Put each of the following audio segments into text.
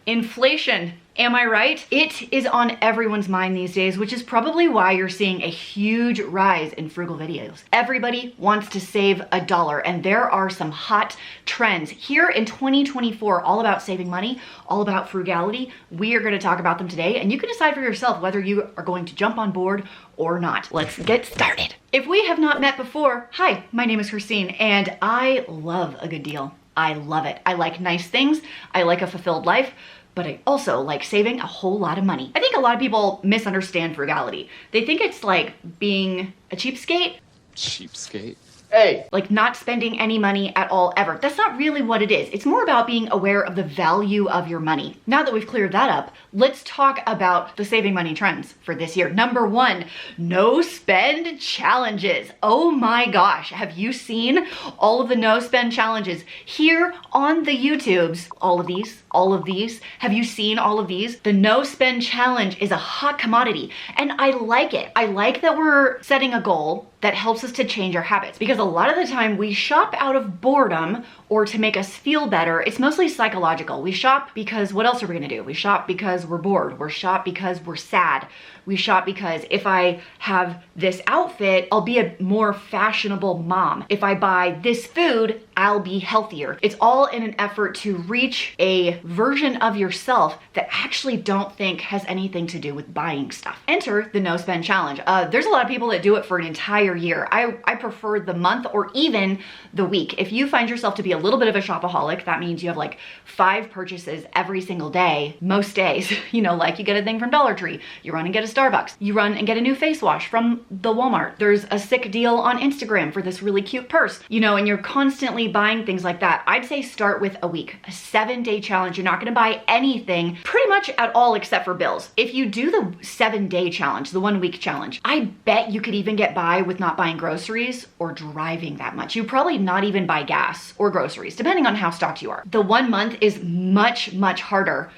Inflation. Am I right? It is on everyone's mind these days, which is probably why you're seeing a huge rise in frugal videos. Everybody wants to save $1, and there are some hot trends here in 2024 all about saving money, all about frugality. We are going to talk about them today, and you can decide for yourself whether you are going to jump on board or not. Let's get started. If we have not met before, hi, my name is Christine, and I love a good deal. I love it. I like nice things. I like a fulfilled life. But I also like saving a whole lot of money. I think a lot of people misunderstand frugality. They think it's like being a cheapskate. Cheapskate? Hey! Like not spending any money at all ever. That's not really what it is. It's more about being aware of the value of your money. Now that we've cleared that up, let's talk about the saving money trends for this year. Number 1, no spend challenges. Oh my gosh, have you seen all of the no spend challenges here on the YouTubes? All of these. Have you seen all of these? The no spend challenge is a hot commodity, and I like it. I like that we're setting a goal that helps us to change our habits, because a lot of the time we shop out of boredom or to make us feel better. It's mostly psychological. We shop because what else are we gonna do? We shop because we're bored. We shop because we're sad. We shop because if I have this outfit, I'll be a more fashionable mom. If I buy this food, I'll be healthier. It's all in an effort to reach a version of yourself that actually don't think has anything to do with buying stuff. Enter the no spend challenge. There's a lot of people that do it for an entire year. I prefer the month or even the week. If you find yourself to be a little bit of a shopaholic, that means you have like 5 purchases every single day, most days. You know, like you get a thing from Dollar Tree, you run and get a Starbucks, you run and get a new face wash from the Walmart. There's a sick deal on Instagram for this really cute purse, you know, and you're constantly buying things like that. I'd say start with a week, a 7-day challenge. You're not gonna buy anything pretty much at all except for bills. If you do the 7-day challenge, the 1 week challenge, I bet you could even get by with not buying groceries or driving that much. You probably not even buy gas or groceries, depending on how stocked you are. The 1 month is much, much harder,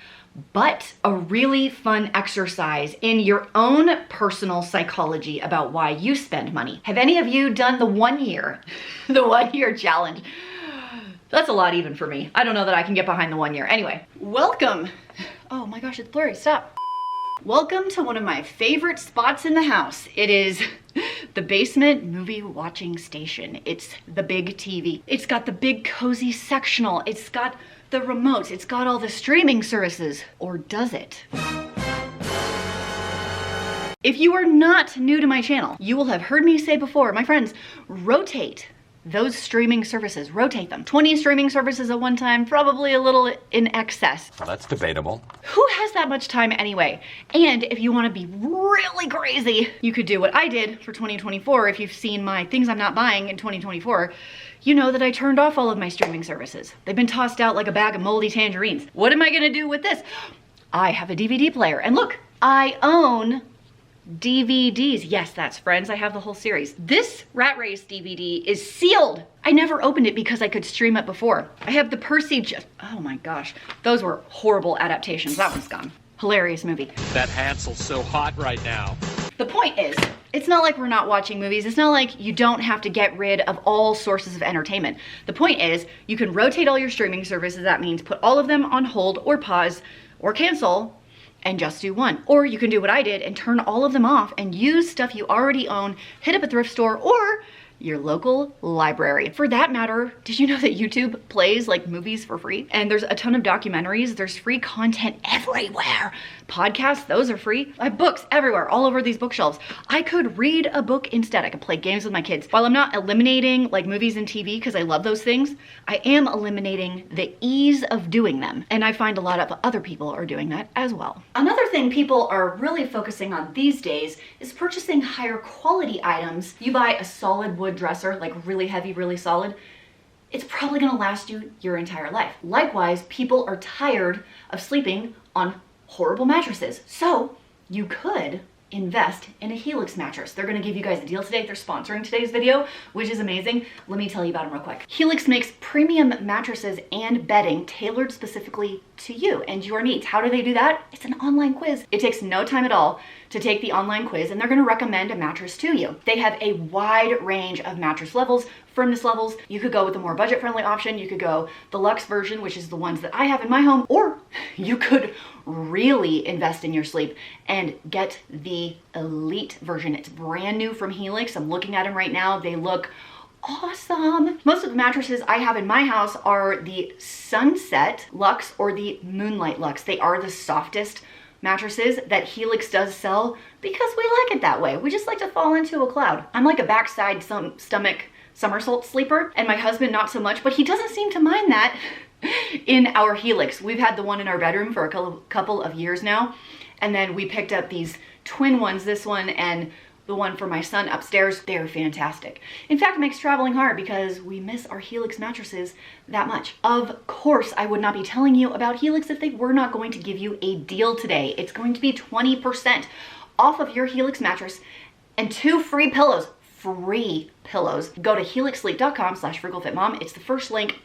but a really fun exercise in your own personal psychology about why you spend money. Have any of you done the 1 year, the 1 year challenge? That's a lot even for me. I don't know that I can get behind the 1 year. Anyway, welcome. Oh my gosh, it's blurry, stop. Welcome to one of my favorite spots in the house. It is the basement movie watching station. It's the big TV. It's got the big cozy sectional. It's got the remotes. It's got all the streaming services. Or does it? If you are not new to my channel, you will have heard me say before, my friends, rotate those streaming services, rotate them. 20 streaming services at one time, probably a little in excess. Well, that's debatable. Who has that much time anyway? And if you want to be really crazy, you could do what I did for 2024. If you've seen my things I'm not buying in 2024, you know that I turned off all of my streaming services. They've been tossed out like a bag of moldy tangerines. What am I gonna do with this? I have a DVD player, and look, I own DVDs. Yes, that's friends. I have the whole series. This Rat Race DVD is sealed. I never opened it because I could stream it before. I have the Percy oh my gosh. Those were horrible adaptations. That one's gone. Hilarious movie. That Hansel's so hot right now. The point is, it's not like we're not watching movies. It's not like you don't have to get rid of all sources of entertainment. The point is, you can rotate all your streaming services. That means put all of them on hold or pause or cancel and just do one. Or you can do what I did and turn all of them off and use stuff you already own, hit up a thrift store or your local library. For that matter, did you know that YouTube plays like movies for free? And there's a ton of documentaries. There's free content everywhere. Podcasts, those are free. I have books everywhere, all over these bookshelves. I could read a book instead. I could play games with my kids. While I'm not eliminating like movies and TV because I love those things, I am eliminating the ease of doing them. And I find a lot of other people are doing that as well. Another thing people are really focusing on these days is purchasing higher quality items. You buy a solid wood dresser, like really heavy, really solid, it's probably gonna last you your entire life. Likewise, people are tired of sleeping on horrible mattresses. So you could invest in a Helix mattress. They're gonna give you guys a deal today. They're sponsoring today's video, which is amazing. Let me tell you about them real quick. Helix makes premium mattresses and bedding tailored specifically to you and your needs. How do they do that? It's an online quiz. It takes no time at all to take the online quiz, and they're gonna recommend a mattress to you. They have a wide range of mattress levels, firmness levels. You could go with a more budget-friendly option. You could go the luxe version, which is the ones that I have in my home, or you could really invest in your sleep and get the elite version. It's brand new from Helix. I'm looking at them right now. They look awesome. Most of the mattresses I have in my house are the Sunset Luxe or the Moonlight Luxe. They are the softest mattresses that Helix does sell because we like it that way. We just like to fall into a cloud. I'm like a backside stomach somersault sleeper, and my husband not so much, but he doesn't seem to mind that in our Helix. We've had the one in our bedroom for a couple of years now, and then we picked up these twin ones, this one and the one for my son upstairs. They're fantastic. In fact, it makes traveling hard because we miss our Helix mattresses that much. Of course, I would not be telling you about Helix if they were not going to give you a deal today. It's going to be 20% off of your Helix mattress and 2 free pillows. Free pillows. Go to helixsleep.com/frugalfitmom. It's the first link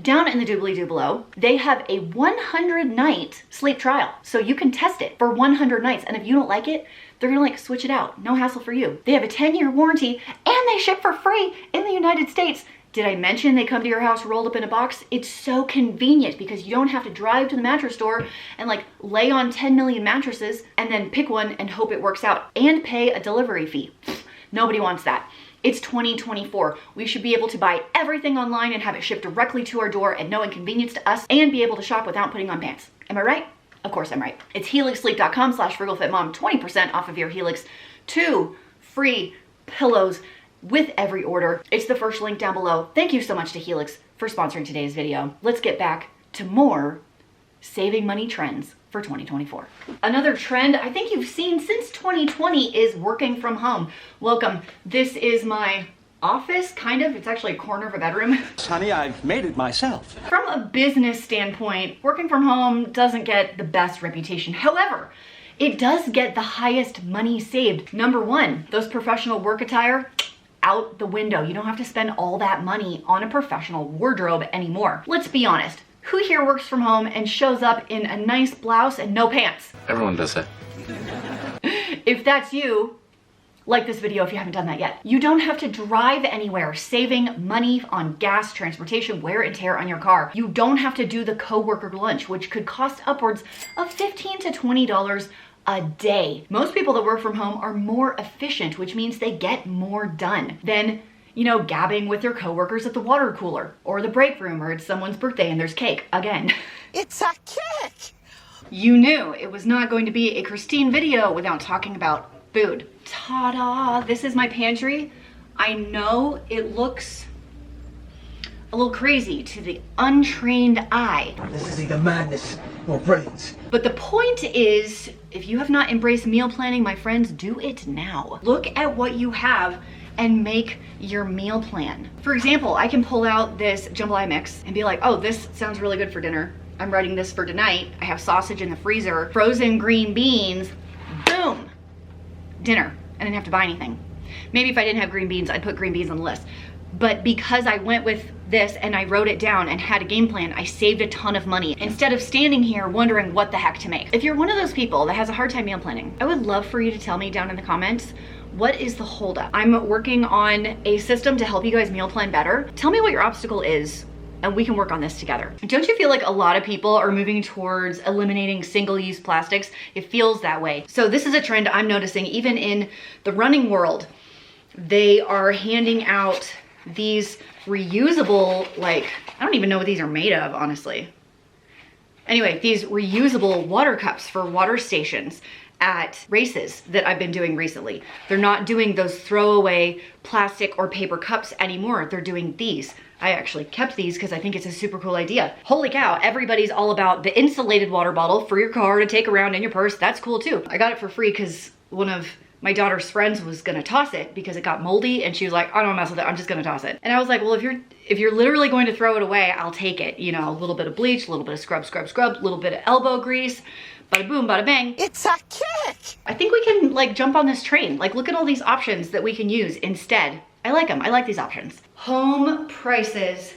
down in the doobly-doo below. They have a 100-night sleep trial, so you can test it for 100 nights. And if you don't like it, they're gonna like switch it out. No hassle for you. They have a 10-year warranty and they ship for free in the United States. Did I mention they come to your house rolled up in a box? It's so convenient because you don't have to drive to the mattress store and like lay on 10 million mattresses and then pick one and hope it works out and pay a delivery fee. Nobody wants that. It's 2024. We should be able to buy everything online and have it shipped directly to our door at no inconvenience to us and be able to shop without putting on pants. Am I right? Of course I'm right. It's helixsleep.com/frugalfitmom, 20% off of your Helix, 2 free pillows with every order. It's the first link down below. Thank you so much to Helix for sponsoring today's video. Let's get back to more saving money trends for 2024. Another trend I think you've seen since 2020 is working from home. Welcome. This is my office, kind of. It's actually a corner of a bedroom. Honey, I've made it myself. From a business standpoint, working from home doesn't get the best reputation. However, it does get the highest money saved. Number one, those professional work attire, out the window. You don't have to spend all that money on a professional wardrobe anymore. Let's be honest. Who here works from home and shows up in a nice blouse and no pants? Everyone does that. If that's you, like this video if you haven't done that yet. You don't have to drive anywhere, saving money on gas, transportation, wear and tear on your car. You don't have to do the coworker lunch, which could cost upwards of $15 to $20 a day. Most people that work from home are more efficient, which means they get more done than, you know, gabbing with your coworkers at the water cooler or the break room, or it's someone's birthday and there's cake again. It's a cake! You knew it was not going to be a Christine video without talking about food. Ta-da! This is my pantry. I know it looks a little crazy to the untrained eye. This is either madness or brilliance. But the point is, if you have not embraced meal planning, my friends, do it now. Look at what you have and make your meal plan. For example, I can pull out this jambalaya mix and be like, oh, this sounds really good for dinner. I'm writing this for tonight. I have sausage in the freezer, frozen green beans, boom, dinner. I didn't have to buy anything. Maybe if I didn't have green beans, I'd put green beans on the list. But because I went with this and I wrote it down and had a game plan, I saved a ton of money instead of standing here wondering what the heck to make. If you're one of those people that has a hard time meal planning, I would love for you to tell me down in the comments, what is the holdup? I'm working on a system to help you guys meal plan better. Tell me what your obstacle is and we can work on this together. Don't you feel like a lot of people are moving towards eliminating single-use plastics? It feels that way. So this is a trend I'm noticing even in the running world. They are handing out these reusable, like, I don't even know what these are made of, honestly. Anyway, these reusable water cups for water stations at races that I've been doing recently. They're not doing those throwaway plastic or paper cups anymore. They're doing these. I actually kept these because I think it's a super cool idea. Holy cow, everybody's all about the insulated water bottle for your car to take around in your purse. That's cool too. I got it for free because one of my daughter's friends was gonna toss it because it got moldy and she was like, I don't mess with it, I'm just gonna toss it. And I was like, well, if you're literally going to throw it away, I'll take it. You know, a little bit of bleach, a little bit of scrub, a little bit of elbow grease, bada boom, bada bang. It's a cake! I think we can like jump on this train. Like look at all these options that we can use instead. I like them, I like these options. Home prices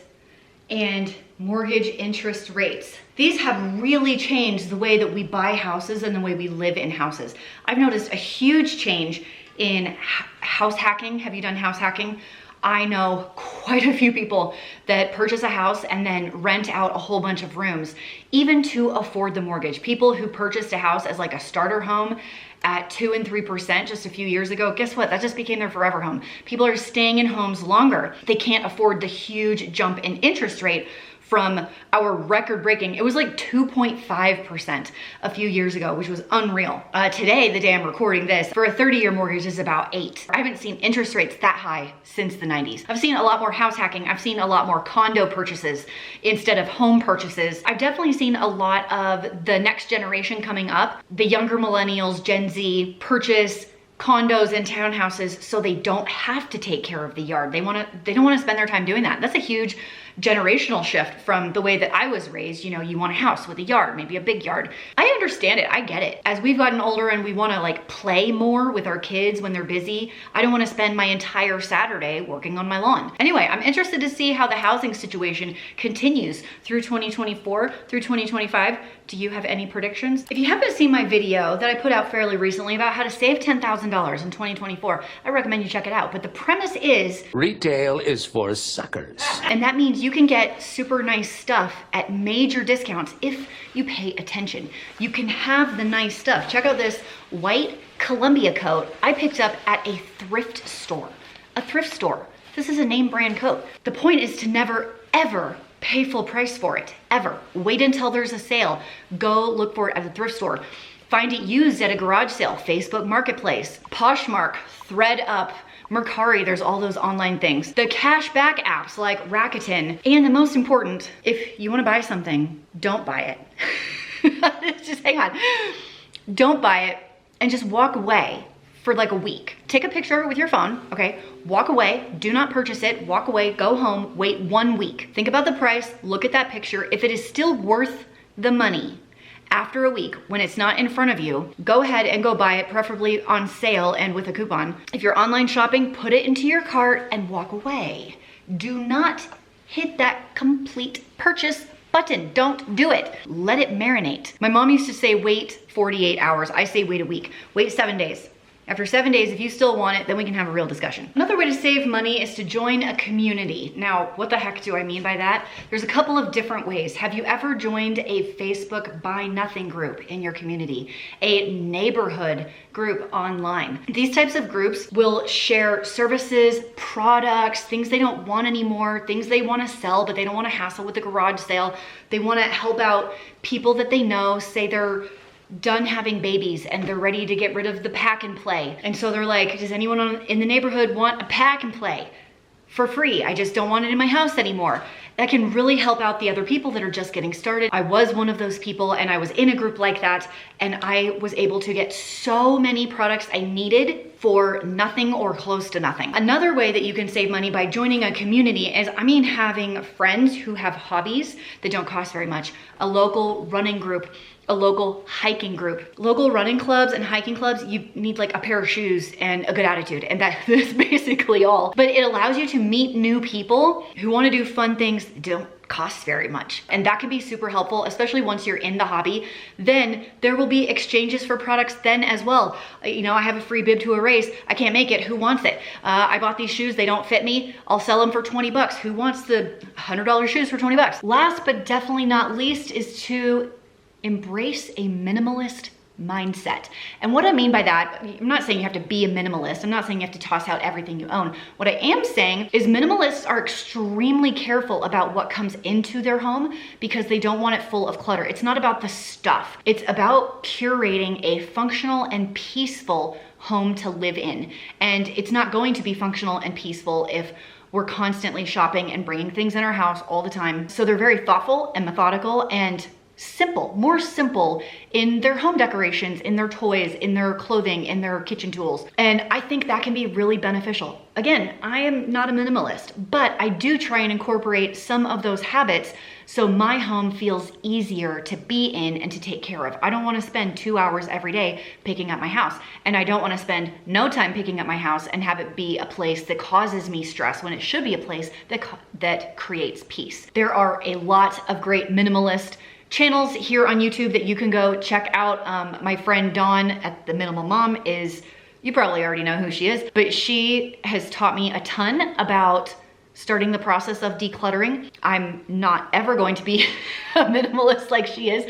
and mortgage interest rates. These have really changed the way that we buy houses and the way we live in houses. I've noticed a huge change in house hacking. Have you done house hacking? I know quite a few people that purchase a house and then rent out a whole bunch of rooms, even to afford the mortgage. People who purchased a house as like a starter home at 2 and 3% just a few years ago, guess what? That just became their forever home. People are staying in homes longer. They can't afford the huge jump in interest rate from our record-breaking, it was like 2.5% a few years ago, which was unreal. Today, the day I'm recording this, for a 30-year mortgage is about 8. I haven't seen interest rates that high since the 90s. I've seen a lot more house hacking. I've seen a lot more condo purchases instead of home purchases. I've definitely seen a lot of the next generation coming up, the younger millennials, Gen Z, purchase condos and townhouses so they don't have to take care of the yard. They don't want to spend their time doing that. That's a huge generational shift from the way that I was raised. You know, you want a house with a yard, maybe a big yard. I understand it. I get it. As we've gotten older and we want to like play more with our kids when they're busy, I don't want to spend my entire Saturday working on my lawn. Anyway, I'm interested to see how the housing situation continues through 2024, through 2025. Do you have any predictions? If you haven't seen my video that I put out fairly recently about how to save $10,000 in 2024, I recommend you check it out. But the premise is Retail is for suckers. and that means you can get super nice stuff at major discounts if you pay attention. You can have the nice stuff. Check out this white Columbia coat I picked up at a thrift store. A thrift store. This is a name brand coat. The point is to never, ever pay full price for it, ever. Wait until there's a sale. Go look for it at a thrift store. Find it used at a garage sale, Facebook Marketplace, Poshmark, ThreadUp, Mercari, there's all those online things. The cashback apps like Rakuten. And the most important, if you wanna buy something, don't buy it. Just hang on. Don't buy it and just walk away for like a week. Take a picture of it with your phone, okay? Walk away, do not purchase it, walk away, go home, wait 1 week. Think about the price, look at that picture. If it is still worth the money, after a week, when it's not in front of you, go ahead and go buy it, preferably on sale and with a coupon. If you're online shopping, put it into your cart and walk away. Do not hit that complete purchase button. Don't do it. Let it marinate. My mom used to say wait 48 hours. I say wait a week. Wait 7 days. After 7 days, if you still want it, then we can have a real discussion. Another way to save money is to join a community. Now, what the heck do I mean by that? There's a couple of different ways. Have you ever joined a Facebook Buy Nothing group in your community? A neighborhood group online? These types of groups will share services, products, things they don't want anymore, things they want to sell, but they don't want to hassle with the garage sale. They want to help out people that they know, say they're done having babies and they're ready to get rid of the pack and play. And so they're like, does anyone in the neighborhood want a pack and play for free? I just don't want it in my house anymore. That can really help out the other people that are just getting started. I was one of those people and I was in a group like that and I was able to get so many products I needed for nothing or close to nothing. Another way that you can save money by joining a community is, having friends who have hobbies that don't cost very much, a local running group, a local hiking group. Local running clubs and hiking clubs, you need like a pair of shoes and a good attitude, and that's basically all. But it allows you to meet new people who want to do fun things that don't cost very much. And that can be super helpful, especially once you're in the hobby. Then there will be exchanges for products then as well. I have a free bib to a race. I can't make it. Who wants it? I bought these shoes. They don't fit me. I'll sell them for 20 bucks. Who wants the $100 shoes for 20 bucks? Last but definitely not least is to embrace a minimalist mindset. And what I mean by that, I'm not saying you have to be a minimalist. I'm not saying you have to toss out everything you own. What I am saying is minimalists are extremely careful about what comes into their home because they don't want it full of clutter. It's not about the stuff. It's about curating a functional and peaceful home to live in. And it's not going to be functional and peaceful if we're constantly shopping and bringing things in our house all the time. So they're very thoughtful and methodical and simple, more simple in their home decorations, in their toys, in their clothing, in their kitchen tools. And I think that can be really beneficial. Again, I am not a minimalist, but I do try and incorporate some of those habits so my home feels easier to be in and to take care of. I don't want to spend 2 hours every day picking up my house, and I don't want to spend no time picking up my house and have it be a place that causes me stress when it should be a place that creates peace. There are a lot of great minimalist channels here on YouTube that you can go check out. My friend Dawn at The Minimal Mom is You probably already know who she is, but she has taught me a ton about starting the process of decluttering. I'm not ever going to be a minimalist like she is,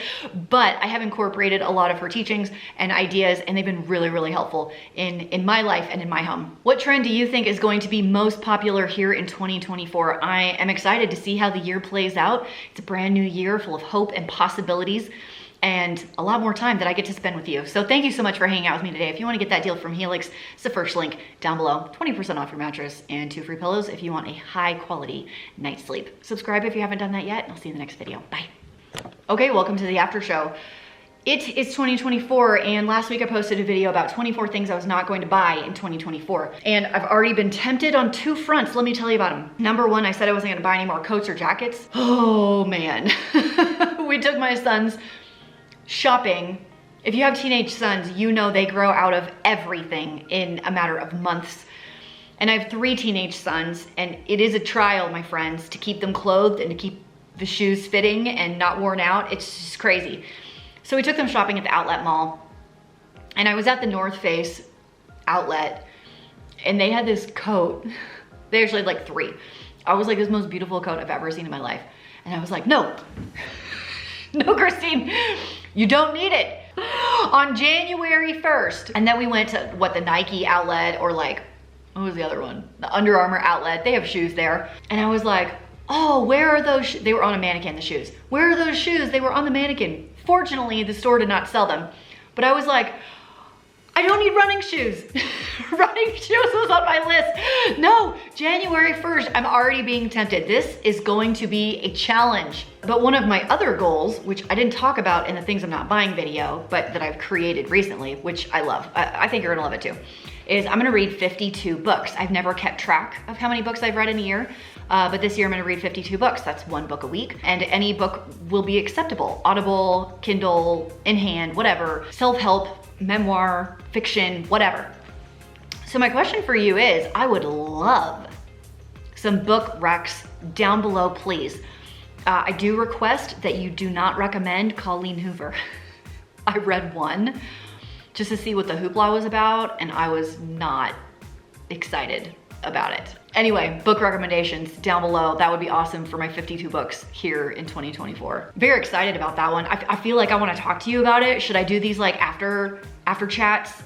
but I have incorporated a lot of her teachings and ideas, and they've been really, really helpful in my life and in my home. What trend do you think is going to be most popular here in 2024? I am excited to see how the year plays out. It's a brand new year full of hope and possibilities, and a lot more time that I get to spend with you. So thank you so much for hanging out with me today. If you want to get that deal from Helix, it's the first link down below. 20% off your mattress and 2 free pillows if you want a high quality night's sleep. Subscribe if you haven't done that yet, and I'll see you in the next video. Bye. Okay, welcome to the after show. It is 2024, and last week I posted a video about 24 things I was not going to buy in 2024. And I've already been tempted on 2 fronts. Let me tell you about them. Number 1, I said I wasn't gonna buy any more coats or jackets. Oh man. We took my sons shopping. If you have teenage sons, you know they grow out of everything in a matter of months. And I have 3 teenage sons, and it is a trial, my friends, to keep them clothed and to keep the shoes fitting and not worn out. It's just crazy. So we took them shopping at the outlet mall, and I was at the North Face outlet, and they had this coat. They actually had like 3. I was like, this is the most beautiful coat I've ever seen in my life. And I was like, no, no, Christine, you don't need it. On January 1st. And then we went to the Nike outlet, or like, what was the other one? The Under Armour outlet. They have shoes there. And I was like, oh, where are those? They were on a mannequin, the shoes. Where are those shoes? They were on the mannequin. Fortunately, the store did not sell them. But I was like, I don't need running shoes. Running shoes was on my list. No, January 1st, I'm already being tempted. This is going to be a challenge. But one of my other goals, which I didn't talk about in the things I'm not buying video, but that I've created recently, which I love, I think you're gonna love it too, is I'm gonna read 52 books. I've never kept track of how many books I've read in a year, but this year I'm gonna read 52 books. That's 1 book a week, and any book will be acceptable. Audible, Kindle, in hand, whatever, self-help, memoir, fiction, whatever. So my question for you is, I would love some book recs down below, please. I do request that you do not recommend Colleen Hoover. I read 1 just to see what the hoopla was about, and I was not excited about it. Anyway, book recommendations down below. That would be awesome for my 52 books here in 2024. Very excited about that one. I feel like I want to talk to you about it. Should I do these like after chats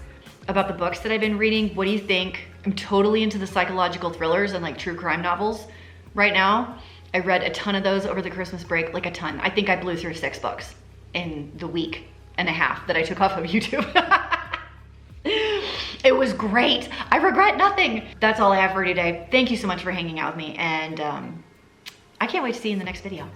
about the books that I've been reading? What do you think? I'm totally into the psychological thrillers and like true crime novels right now. I read a ton of those over the Christmas break, like a ton. I think I blew through 6 books in the week and a half that I took off of YouTube. It was great. I regret nothing. That's all I have for you today. Thank you so much for hanging out with me, and I can't wait to see you in the next video.